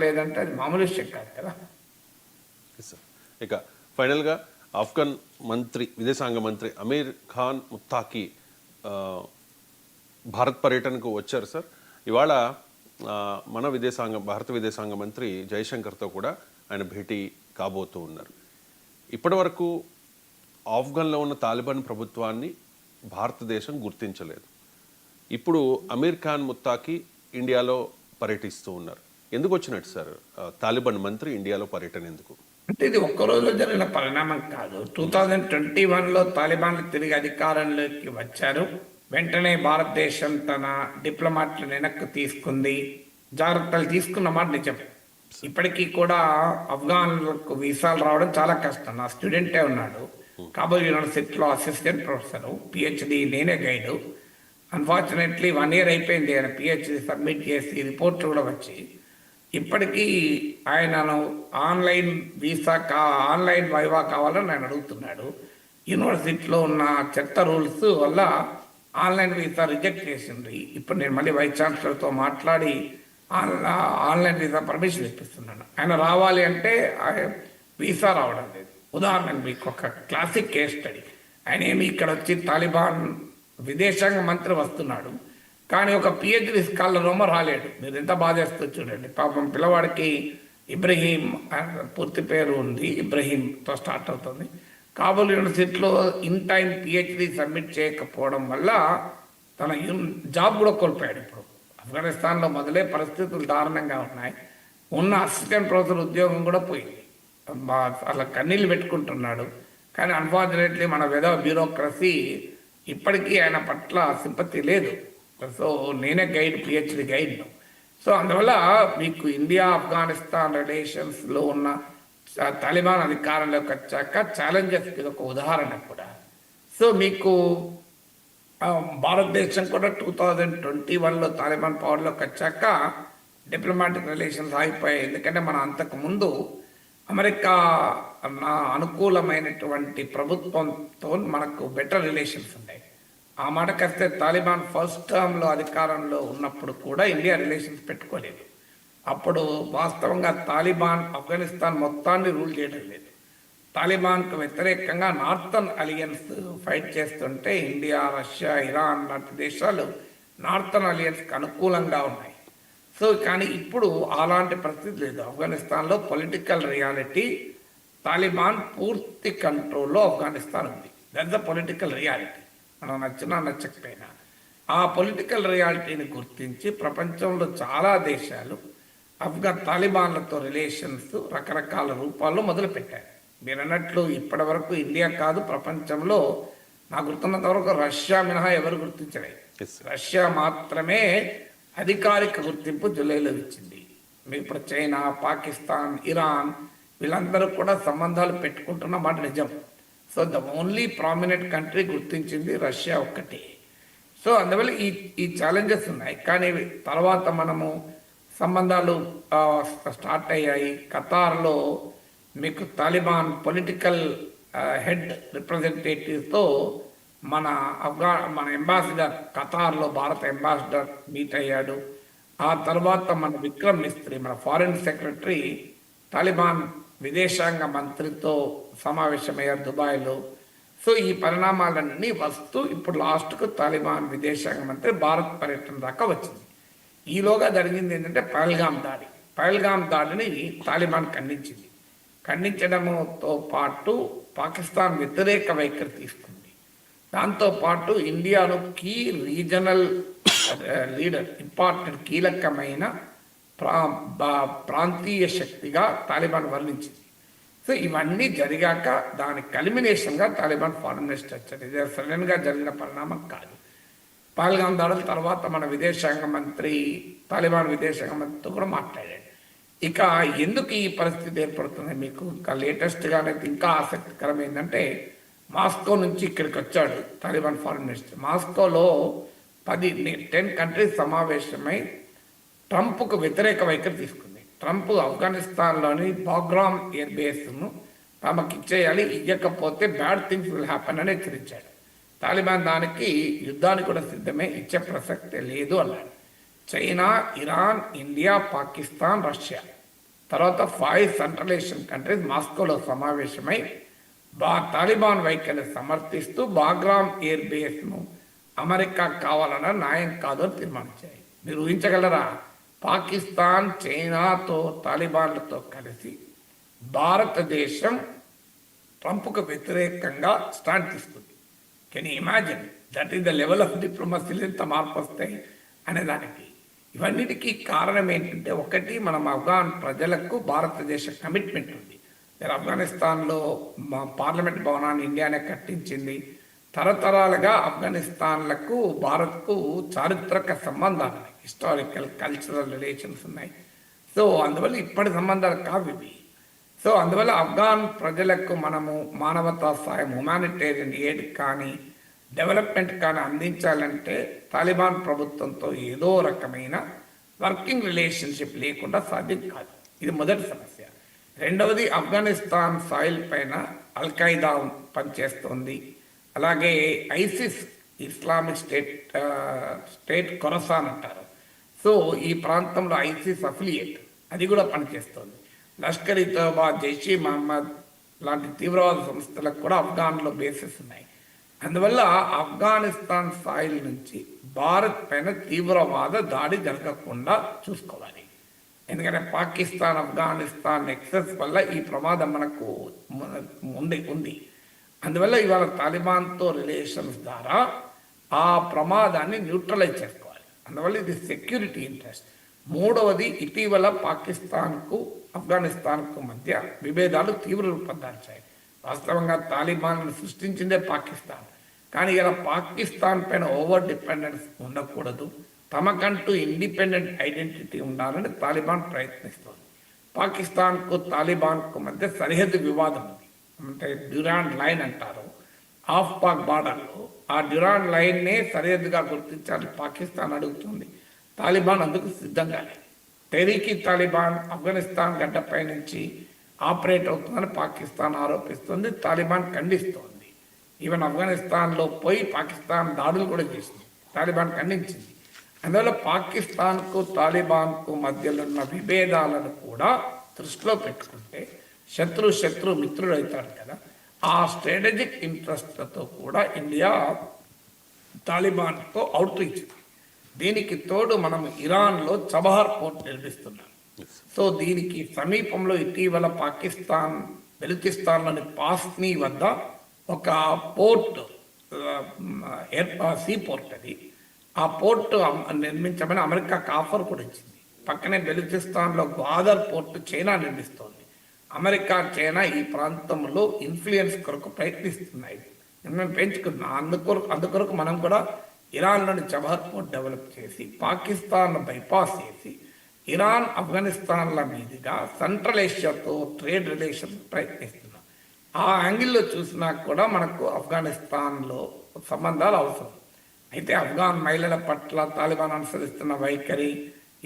చెప్పలేదంటే అది మామూలు విషయం కాదు కదా. ఇక ఫైనల్గా ఆఫ్ఘన్ మంత్రి, విదేశాంగ మంత్రి అమీర్ ఖాన్ ముత్తాకి భారత్ పర్యటనకు వచ్చారు సార్. ఇవాళ మన భారత విదేశాంగ మంత్రి జయశంకర్తో కూడా ఆయన భేటీ కాబోతూ ఉన్నారు. ఇప్పటి వరకు ఆఫ్ఘన్లో ఉన్న తాలిబాన్ ప్రభుత్వాన్ని భారతదేశం గుర్తించలేదు. ఇప్పుడు అమీర్ ఖాన్ ముత్తాకి ఇండియాలో పర్యటిస్తూ ఉన్నారు. ఎందుకు వచ్చినట్టు సార్ తాలిబాన్ మంత్రి ఇండియాలో పర్యటన ఎందుకు? అంటే ఇది ఒక్క రోజులో జరిగిన పరిణామం కాదు. 2021లో తాలిబాన్లు తిరిగి అధికారంలోకి వచ్చారు. వెంటనే భారతదేశం తన డిప్లొమాట్లను వెనక్కి తీసుకుంది, జాగ్రత్తలు తీసుకున్న మాట నిజం. ఇప్పటికీ కూడా ఆఫ్ఘన్లకు వీసాలు రావడం చాలా కష్టం. నా స్టూడెంటే ఉన్నాడు, కాబూల్ యూనివర్సిటీలో అసిస్టెంట్ ప్రొఫెసర్, పిహెచ్డి నేనే గైడు. అన్ఫార్చునేట్లీ 1 year అయిపోయింది ఆయన పిహెచ్డి సబ్మిట్ చేసి, రిపోర్ట్ కూడా వచ్చి. ఇప్పటికీ ఆయనను ఆన్లైన్ వైవా కావాలని ఆయన అడుగుతున్నాడు. యూనివర్సిటీలో ఉన్న చెత్త రూల్స్ వల్ల ఆన్లైన్ వీసా రిజెక్ట్ చేసింది. ఇప్పుడు నేను మళ్ళీ వైస్ ఛాన్సలర్తో మాట్లాడి ఆన్లైన్ వీసా పర్మిషన్ ఇప్పిస్తున్నాను. ఆయన రావాలి అంటే వీసా రావడం లేదు. ఉదాహరణకు మీకు ఒక క్లాసిక్ కేస్ స్టడీ. ఆయన ఏమి ఇక్కడ వచ్చి తాలిబాన్ విదేశాంగ మంత్రి వస్తున్నాడు, కానీ ఒక పిహెచ్డి స్కాలర్ రాలేడు. మీరు ఎంత బాధేస్తూ చూడండి. పాపం పిల్లవాడికి ఇబ్రహీం పూర్తి పేరు ఉంది, ఇబ్రహీంతో స్టార్ట్ అవుతుంది. కాబూల్ యూనివర్సిటీలో ఇన్ టైం పిహెచ్డి సబ్మిట్ చేయకపోవడం వల్ల తన జాబ్ కూడా కోల్పోయాడు. ఇప్పుడు ఆఫ్ఘనిస్తాన్లో మొదలే పరిస్థితులు దారుణంగా ఉన్నాయి. ఉన్న అసిస్టెంట్ ప్రొఫెసర్ ఉద్యోగం కూడా పోయింది. అలా కన్నీళ్ళు పెట్టుకుంటున్నాడు. కానీ అన్ఫార్చునేట్లీ మన బ్యూరోక్రసీ ఇప్పటికీ ఆయన పట్ల సింపతి లేదు. సో నేనే పిహెచ్డి గైడ్ను. సో అందువల్ల మీకు ఇండియా ఆఫ్ఘనిస్తాన్ రిలేషన్స్లో ఉన్న తాలిబాన్ అధికారంలోకి వచ్చాక ఛాలెంజెస్కి ఇది ఒక ఉదాహరణ కూడా. సో మీకు భారతదేశం కూడా 2021లో తాలిబాన్ పవర్లోకి వచ్చాక డిప్లొమాటిక్ రిలేషన్స్ ఆగిపోయాయి. ఎందుకంటే మనం అంతకుముందు అమెరికా అనుకూలమైనటువంటి ప్రభుత్వంతో మనకు బెటర్ రిలేషన్స్ ఉన్నాయి. ఆ మాటకొస్తే తాలిబాన్ ఫస్ట్ టర్మ్లో అధికారంలో ఉన్నప్పుడు కూడా ఇండియా రిలేషన్స్ పెట్టుకోలేదు. అప్పుడు వాస్తవంగా తాలిబాన్ ఆఫ్ఘనిస్తాన్ మొత్తాన్ని రూల్ చేయడం లేదు. తాలిబాన్కు వ్యతిరేకంగా నార్థన్ అలియన్స్ ఫైట్ చేస్తుంటే ఇండియా, రష్యా, ఇరాన్ లాంటి దేశాలు నార్థన్ అలియన్స్కి అనుకూలంగా ఉన్నాయి. సో కానీ ఇప్పుడు అలాంటి పరిస్థితి లేదు. ఆఫ్ఘనిస్తాన్లో పొలిటికల్ రియాలిటీ, తాలిబాన్ పూర్తి కంట్రోల్లో ఆఫ్ఘనిస్తాన్ ఉంది. That's the political reality. మనం నచ్చినా నచ్చకపోయినా ఆ పొలిటికల్ రియాలిటీని గుర్తించి ప్రపంచంలో చాలా దేశాలు తాలిబాన్లతో రిలేషన్స్ రకరకాల రూపాల్లో మొదలుపెట్టారు. మీరు అన్నట్లు ఇప్పటి వరకు ఇండియా కాదు, ప్రపంచంలో నాకు గుర్తున్నంత వరకు రష్యా మినహా ఎవరు గుర్తించలేదు. రష్యా మాత్రమే అధికారిక గుర్తింపు జూలైలో ఇచ్చింది. ఇప్పుడు చైనా, పాకిస్తాన్, ఇరాన్ వీళ్ళందరూ కూడా సంబంధాలు పెట్టుకుంటున్న మాట నిజం. So the only prominent country గుర్తించింది రష్యా ఒక్కటే. సో అందువల్ల ఈ ఛాలెంజెస్ ఉన్నాయి. కానీ తర్వాత మనము సంబంధాలు స్టార్ట్ అయ్యాయి. ఖతార్లో మీకు తాలిబాన్ పొలిటికల్ హెడ్ రిప్రజెంటేటివ్తో మన అంబాసిడర్ ఖతార్లో భారత అంబాసిడర్ మీట్ అయ్యాడు. ఆ తర్వాత మన విక్రమ్ మిస్త్రీ, మన ఫారిన్ సెక్రటరీ తాలిబాన్ విదేశాంగ మంత్రితో సమావేశమయ్యారు దుబాయ్లో. సో ఈ పరిణామాలన్నీ వస్తూ ఇప్పుడు లాస్ట్కు తాలిబాన్ విదేశాంగ మంత్రి భారత్ పర్యటన దాకా వచ్చింది. ఈలోగా జరిగింది ఏంటంటే పహల్గామ్ దాడిని తాలిబాన్ ఖండించింది. ఖండించడంతో పాటు పాకిస్తాన్ వ్యతిరేక వైఖరి తీసుకుంది. దాంతోపాటు ఇండియాను కీ రీజనల్ లీడర్, ఇంపార్టెంట్ కీలకమైన ప్రాంతీయ శక్తిగా తాలిబాన్ వర్ణించింది. సో ఇవన్నీ జరిగాక దాని కల్మినేషన్గా తాలిబాన్ ఫారెన్ మినిస్టర్ వచ్చారు. ఇది సడన్గా జరిగిన పరిణామం కాదు. పహల్గామ్ దాడుల తర్వాత మన తాలిబాన్ విదేశాంగ మంత్రితో కూడా మాట్లాడాడు. ఇక ఎందుకు ఈ పరిస్థితి ఏర్పడుతుంది మీకు ఇంకా లేటెస్ట్గానైతే ఇంకా ఆసక్తికరం ఏంటంటే, మాస్కో నుంచి ఇక్కడికి వచ్చాడు తాలిబాన్ ఫారెన్ మినిస్టర్. మాస్కోలో 10 కంట్రీస్ సమావేశమై ట్రంప్కు వ్యతిరేక వైఖరి తీసుకుంది. ట్రంప్ ఆఫ్ఘనిస్తాన్లోని బాగ్రామ్ ఎయిర్ బేస్ను తమకు ఇచ్చేయాలి, ఇవ్వకపోతే బ్యాడ్ థింగ్స్ విల్ హ్యాపన్ అని హెచ్చరించాడు. తాలిబాన్ దానికి యుద్ధానికి కూడా సిద్ధమే, ఇచ్చే ప్రసక్తే లేదు అన్నాడు. China, Iran, India, Pakistan, Russia తర్వాత 5 సెంట్రల్ ఏషియన్ కంట్రీస్ మాస్కోలో సమావేశమై తాలిబాన్ వైఖరిని సమర్థిస్తూ బాగ్రామ్ ఎయిర్ బేస్ను అమెరికా కావాలన్న న్యాయం కాదు అని తీర్మానించాయి. మీరు ఊహించగలరా, పాకిస్తాన్ చైనాతో తాలిబాన్లతో కలిసి భారతదేశం ట్రంప్కు వ్యతిరేకంగా స్టాండ్ తీసుకుంది. Can you imagine? That is the level of డిప్లొమసీలో ఎంత మార్పు వస్తాయి అనేదానికి. ఇవన్నిటికీ కారణం ఏంటంటే, ఒకటి, మనం ఆఫ్ఘాన్ ప్రజలకు భారతదేశ కమిట్మెంట్ ఉంది. ఆఫ్ఘనిస్తాన్లో పార్లమెంట్ భవనాన్ని ఇండియానే కట్టించింది. తరతరాలుగా ఆఫ్ఘనిస్తాన్లకు భారత్కు చారిత్రక సంబంధాలు ఉన్నాయి, హిస్టారికల్ కల్చరల్ రిలేషన్స్ ఉన్నాయి. సో అందువల్ల ఇప్పటి సంబంధాలు కావు ఇవి. సో అందువల్ల ఆఫ్ఘాన్ ప్రజలకు మనము మానవతా సాయం, హ్యుమానిటేరియన్ ఎయిడ్ కానీ డెవలప్మెంట్ కానీ అందించాలంటే తాలిబాన్ ప్రభుత్వంతో ఏదో రకమైన వర్కింగ్ రిలేషన్షిప్ లేకుండా సాధ్యం కాదు. ఇది మొదటి సమస్య. రెండవది, ఆఫ్ఘనిస్తాన్ సాయిల్ పైన అల్ఖైదా పనిచేస్తోంది. అలాగే ఐసిస్, ఇస్లామిక్ స్టేట్ ఖొరాసాన్ అంటారు. సో ఈ ప్రాంతంలో ఐసిస్ అఫిలియేట్ అది కూడా పనిచేస్తుంది. లష్కర్ ఇ తోబా, జైష్ ఇ మహమ్మద్ లాంటి తీవ్రవాద సంస్థలకు కూడా ఆఫ్ఘాన్లో బేసెస్ ఉన్నాయి. అందువల్ల ఆఫ్ఘనిస్తాన్ సాయిల్ నుంచి భారత్ పైన తీవ్రవాద దాడి జరగకుండా చూసుకోవాలి. ఎందుకంటే పాకిస్తాన్ ఆఫ్ఘనిస్తాన్ నెక్సస్ వల్ల ఈ ప్రమాదం మనకు ఉంది. అందువల్ల ఇవాళ తాలిబాన్తో రిలేషన్స్ ద్వారా ఆ ప్రమాదాన్ని న్యూట్రలైజ్ చేసుకోవాలి. అందువల్ల ఇది సెక్యూరిటీ ఇంట్రెస్ట్. మూడవది, ఇటీవల పాకిస్తాన్కు ఆఫ్ఘనిస్తాన్కు మధ్య విభేదాలు తీవ్ర రూపం దాల్చాయి. వాస్తవంగా తాలిబాన్ను సృష్టించిందే పాకిస్తాన్. కానీ ఇలా పాకిస్తాన్ పైన ఓవర్ డిపెండెన్స్ ఉండకూడదు, తమకంటూ ఇండిపెండెంట్ ఐడెంటిటీ ఉండాలని తాలిబాన్ ప్రయత్నిస్తుంది. పాకిస్తాన్కు తాలిబాన్కు మధ్య సరిహద్దు వివాదం ఉంది. అంటే డ్యూరాండ్ లైన్ అంటారు. ఆఫ్ పాక్ బార్డర్లో ఆ డ్యూరాండ్ లైన్నే సరిహద్దుగా గుర్తించాలని పాకిస్తాన్ అడుగుతుంది. తాలిబాన్ అందుకు సిద్ధంగా లేదు. తెహ్రీక్-ఈ తాలిబాన్ ఆఫ్ఘనిస్తాన్ గడ్డపై నుంచి ఆపరేట్ అవుతుందని పాకిస్తాన్ ఆరోపిస్తుంది. తాలిబాన్ ఖండిస్తోంది. ఈవెన్ ఆఫ్ఘనిస్తాన్లో పోయి పాకిస్తాన్ దాడులు కూడా చేసింది. తాలిబాన్ ఖండించింది. అందువల్ల పాకిస్తాన్కు తాలిబాన్కు మధ్యలో ఉన్న విభేదాలను కూడా దృష్టిలో పెట్టుకుంటే శత్రు మిత్రుడు అవుతాడు కదా, ఆ స్ట్రాటజిక్ ఇంట్రెస్ట్లతో కూడా ఇండియా తాలిబాన్తో అవుట్ రీచ్. దీనికి తోడు మనం ఇరాన్లో చబహార్ పోర్ట్ నిర్మిస్తున్నాం. సో దీనికి సమీపంలో ఇటీవల పాకిస్తాన్ బెలూచిస్తాన్లోని పాస్నీ వద్ద ఒక పోర్ట్, సీ పోర్ట్, ఆ పోర్టు నిర్మించమని అమెరికాకు ఆఫర్ కూడా ఇచ్చింది. పక్కనే బెలూచిస్తాన్లో గ్వాదర్ పోర్టు చైనా నిర్మిస్తోంది. అమెరికా, చైనా ఈ ప్రాంతంలో ఇన్ఫ్లుయెన్స్ కొరకు ప్రయత్నిస్తున్నాయి. మేము పెంచుకున్నాం. అందుకొరకు మనం కూడా ఇరాన్లోని చబహార్ పోర్ట్ డెవలప్ చేసి పాకిస్తాన్ బైపాస్ చేసి ఇరాన్ ఆఫ్ఘనిస్తాన్ల మీదుగా సెంట్రల్ ఏషియాతో ట్రేడ్ రిలేషన్స్ ప్రయత్నిస్తున్నాం. ఆ యాంగిల్లో చూసినా కూడా మనకు ఆఫ్ఘనిస్తాన్లో సంబంధాలు అవసరం. అయితే ఆఫ్ఘాన్ మహిళల పట్ల తాలిబాన్ అనుసరిస్తున్న వైఖరి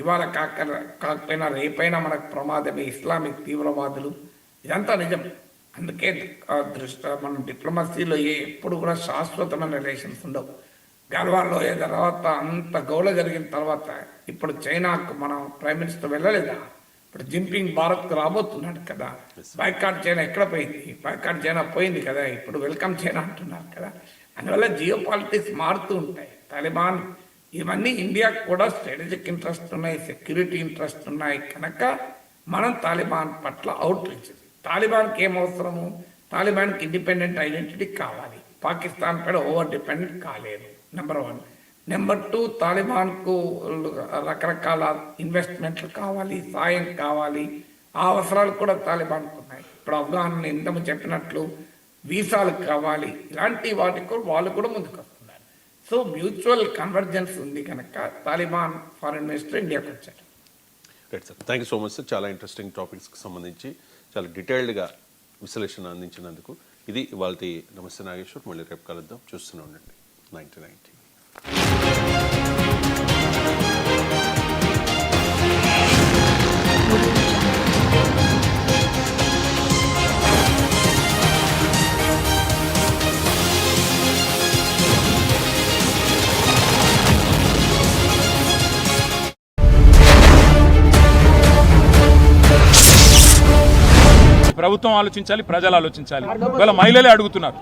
ఇవాళ కాకపోయినా రేపైనా మనకు ప్రమాదమే. ఇస్లామిక్ తీవ్రవాదులు, ఇదంతా నిజం. అందుకే మన డిప్లొమసీలో ఎప్పుడు కూడా శాశ్వతమైన రిలేషన్స్ ఉండవు. గల్వాన్లో తర్వాత అంత గౌల జరిగిన తర్వాత ఇప్పుడు చైనాకు మనం ప్రైమ్ మినిస్టర్ వెళ్ళలేదా? ఇప్పుడు జిన్పింగ్ భారత్కు రాబోతున్నాడు కదా. బాయ్కాట్ చైనా ఎక్కడ పోయింది? బాయ్కాట్ చైనా పోయింది కదా. ఇప్పుడు వెల్కమ్ చైనా అంటున్నారు కదా. అందువల్ల జియో పాలిటిక్స్ మారుతూ ఉంటాయి. తాలిబాన్ ఇవన్నీ ఇండియాకు కూడా స్ట్రాటజిక్ ఇంట్రెస్ట్ ఉన్నాయి, సెక్యూరిటీ ఇంట్రెస్ట్ ఉన్నాయి. కనుక మనం తాలిబాన్ పట్ల అవుట్ రీచ్. తాలిబాన్కి ఏం అవసరము? తాలిబాన్కి ఇండిపెండెంట్ ఐడెంటిటీ కావాలి. పాకిస్తాన్ పైన ఓవర్ డిపెండెంట్ కాలేదు, నెంబర్ 1. నెంబర్ 2, తాలిబాన్కు రకరకాల ఇన్వెస్ట్మెంట్లు కావాలి, సాయం కావాలి. ఆ అవసరాలు కూడా తాలిబాన్కు ఉన్నాయి. ఇప్పుడు ఆఫ్ఘాన్ ఇంతకు చెప్పినట్లు వీసాలు కావాలి. ఇలాంటి వాటికి వాళ్ళు కూడా ముందుకు వస్తున్నారు. సో మ్యూచువల్ కన్వర్జెన్స్ ఉంది కనుక తాలిబాన్ ఫారిన్ మినిస్టర్ ఇండియాకి వచ్చారు. Right sir, thank you so much sir. చాలా ఇంట్రెస్టింగ్ టాపిక్స్కి సంబంధించి చాలా డీటెయిల్డ్గా విశ్లేషణ అందించినందుకు. ఇది ఇవాళ నమస్తే నాగేశ్వర్. మళ్ళీ రేపు కలుద్దాం. చూస్తూనే ఉండండి 9090. ప్రభుత్వం ఆలోచించాలి, ప్రజలు ఆలోచించాలి. ఇవాళ మహిళలే అడుగుతున్నారు.